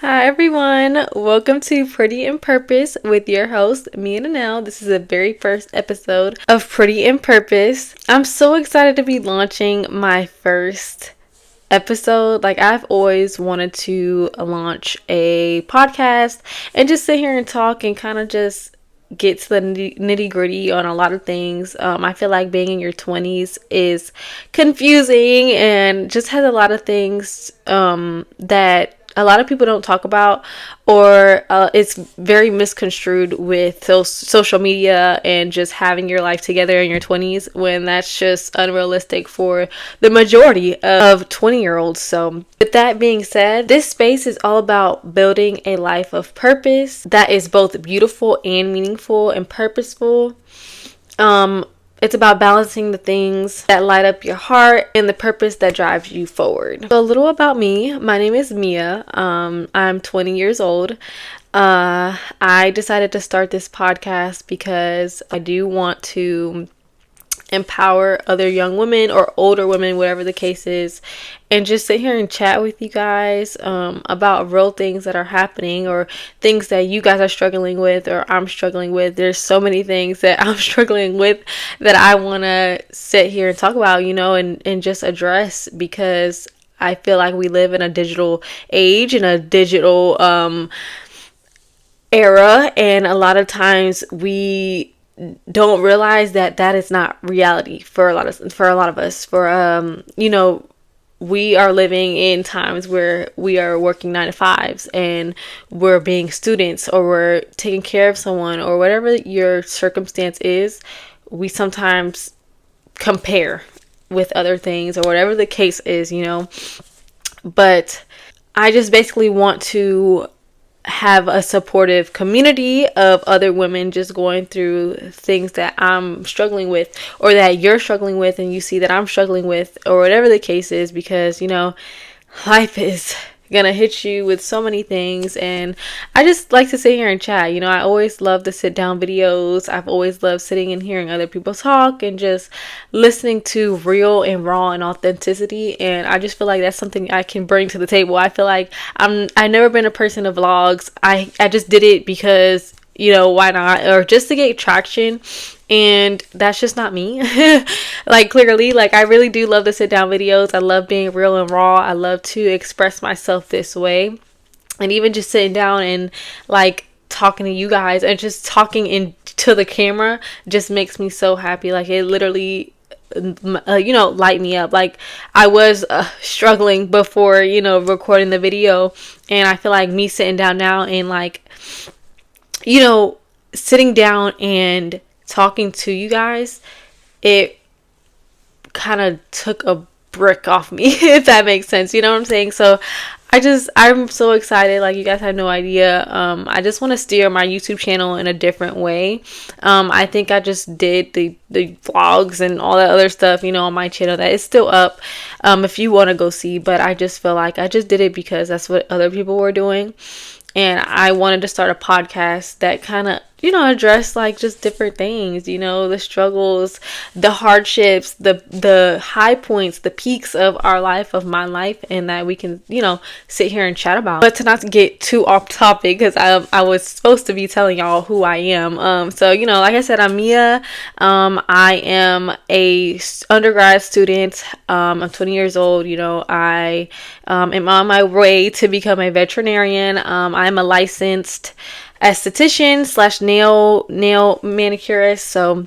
Hi everyone, welcome to Pretty in Purpose with your host, Mia Nanelle. This is the very first episode of Pretty in Purpose. I'm so excited to be launching my first episode. I've always wanted to launch a podcast and just sit here and talk and kind of just get to the nitty gritty on a lot of things. I feel like being in your 20s is confusing and just has a lot of things that a lot of people don't talk about, or it's very misconstrued with social media and just having your life together in your 20s, when that's just unrealistic for the majority of 20-year-olds. So with that being said, this space is all about building a life of purpose that is both beautiful and meaningful and purposeful. It's about balancing the things that light up your heart and the purpose that drives you forward. So a little about me. My name is Mia. I'm 20 years old. I decided to start this podcast because I do want to empower other young women or older women, whatever the case is, and just sit here and chat with you guys about real things that are happening, or things that you guys are struggling with or I'm struggling with. There's so many things that I'm struggling with that I want to sit here and talk about, and just address, because I feel like we live in a digital age, in a digital era, and a lot of times we don't realize that is not reality for a lot of us. We are living in times where we are working 9 to 5s, and we're being students, or we're taking care of someone, or whatever your circumstance is. We sometimes compare with other things, or whatever the case is, but I just basically want to have a supportive community of other women just going through things that I'm struggling with, or that you're struggling with and you see that I'm struggling with, or whatever the case is, because life is gonna hit you with so many things, and I just like to sit here and chat. I always love the sit down videos. I've always loved sitting and hearing other people talk and just listening to real and raw and authenticity, and I just feel like that's something I can bring to the table. I feel like I've never been a person of vlogs. I just did it because why not, or just to get traction, and that's just not me. Clearly, I really do love the sit down videos. I love being real and raw. I love to express myself this way, and even just sitting down and talking to you guys and just talking into the camera just makes me so happy. It literally light me up. I was struggling before recording the video, and I feel like me sitting down now and sitting down and talking to you guys, it kind of took a brick off me, if that makes sense. You know what I'm saying? So I'm so excited. You guys have no idea. I just want to steer my YouTube channel in a different way. I think I just did the vlogs and all that other stuff, on my channel that is still up, if you want to go see. But I just feel like I just did it because that's what other people were doing. And I wanted to start a podcast that kind of, address just different things, the struggles, the hardships, the high points, the peaks of our life, of my life, and that we can, sit here and chat about. But to not get too off topic, because I was supposed to be telling y'all who I am. So, like I said, I'm Mia. I am a undergrad student. I'm 20 years old. I am on my way to become a veterinarian. I'm a licensed esthetician / nail manicurist. So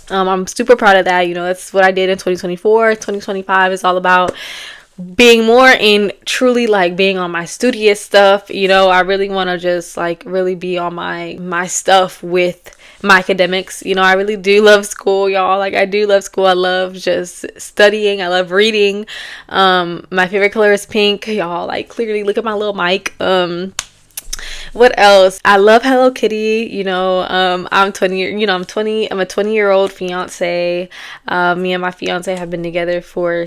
I'm super proud of that. That's what I did in 2024. 2025 is all about being more in truly being on my studious stuff. I really want to just really be on my stuff with my academics. I really do love school, y'all. I do love school. I love just studying. I love reading. My favorite color is pink, y'all. Clearly look at my little mic. What else? I love Hello Kitty. I'm 20. I'm 20. I'm a 20-year-old fiance. Me and my fiance have been together for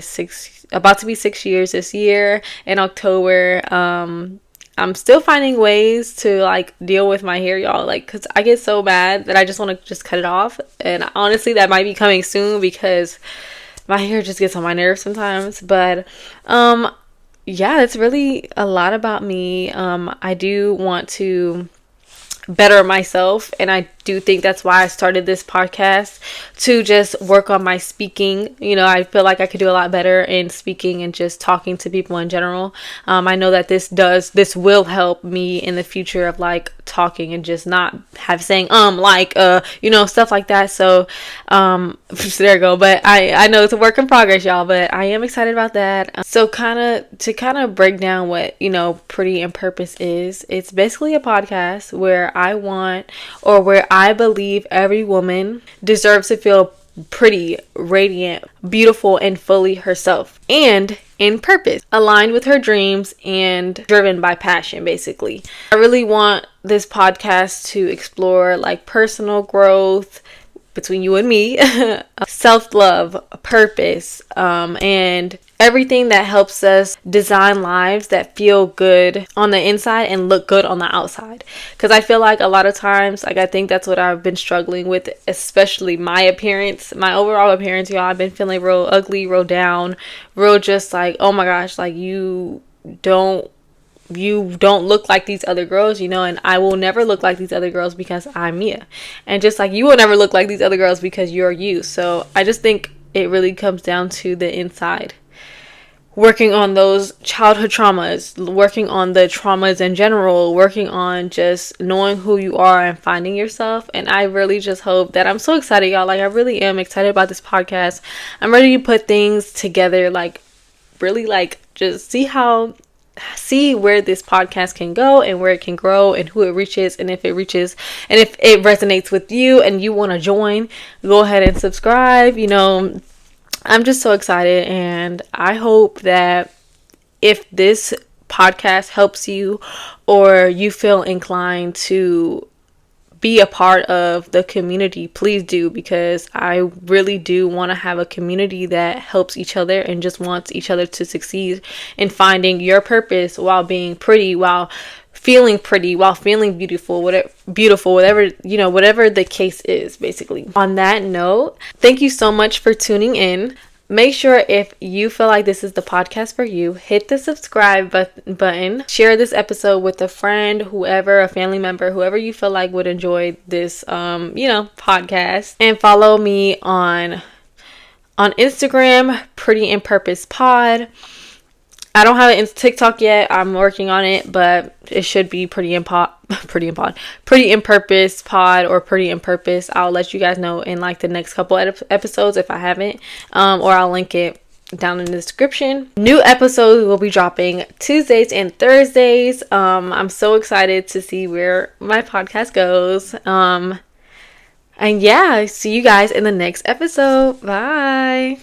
about to be 6 years this year in October. I'm still finding ways to deal with my hair, y'all. Cause I get so mad that I just want to just cut it off. And honestly, that might be coming soon because my hair just gets on my nerves sometimes. But yeah, that's really a lot about me. I do want to better myself, and I do think that's why I started this podcast, to just work on my speaking. I feel like I could do a lot better in speaking and just talking to people in general. I know that this will help me in the future of like talking and just not have saying stuff like that. So there you go. But I know it's a work in progress, y'all, but I am excited about that. So kind of break down what Pretty in Purpose is. It's basically a podcast where I believe every woman deserves to feel pretty, radiant, beautiful, and fully herself, and in purpose, aligned with her dreams and driven by passion, basically. I really want this podcast to explore like personal growth between you and me, self-love, purpose, and everything that helps us design lives that feel good on the inside and look good on the outside. Because I feel like a lot of times, like I think that's what I've been struggling with, especially my appearance, my overall appearance, y'all. I've been feeling real ugly, real down, real just like, oh my gosh, like you don't look like these other girls, and I will never look like these other girls because I'm Mia. And just like you will never look like these other girls because you're you. So I just think it really comes down to the inside. Working on those childhood traumas, working on the traumas in general, working on just knowing who you are and finding yourself. And I really just hope that, I'm so excited, y'all. Like I really am excited about this podcast. I'm ready to put things together, like really like just see where this podcast can go and where it can grow and who it reaches, and if it resonates with you and you want to join, go ahead and subscribe. I'm just so excited, and I hope that if this podcast helps you or you feel inclined to be a part of the community, please do, because I really do want to have a community that helps each other and just wants each other to succeed in finding your purpose while being pretty, while feeling beautiful, whatever the case is, basically. On that note, thank you so much for tuning in. Make sure, if you feel like this is the podcast for you, hit the subscribe button. Share this episode with a friend, a family member, whoever you feel like would enjoy this, podcast. And follow me on Instagram, Pretty in Purpose Pod. I don't have it in TikTok yet. I'm working on it, but it should be Pretty in Purpose Pod, or Pretty in Purpose. I'll let you guys know in like the next couple episodes if I haven't, or I'll link it down in the description. New episodes will be dropping Tuesdays and Thursdays. I'm so excited to see where my podcast goes. And yeah, see you guys in the next episode. Bye.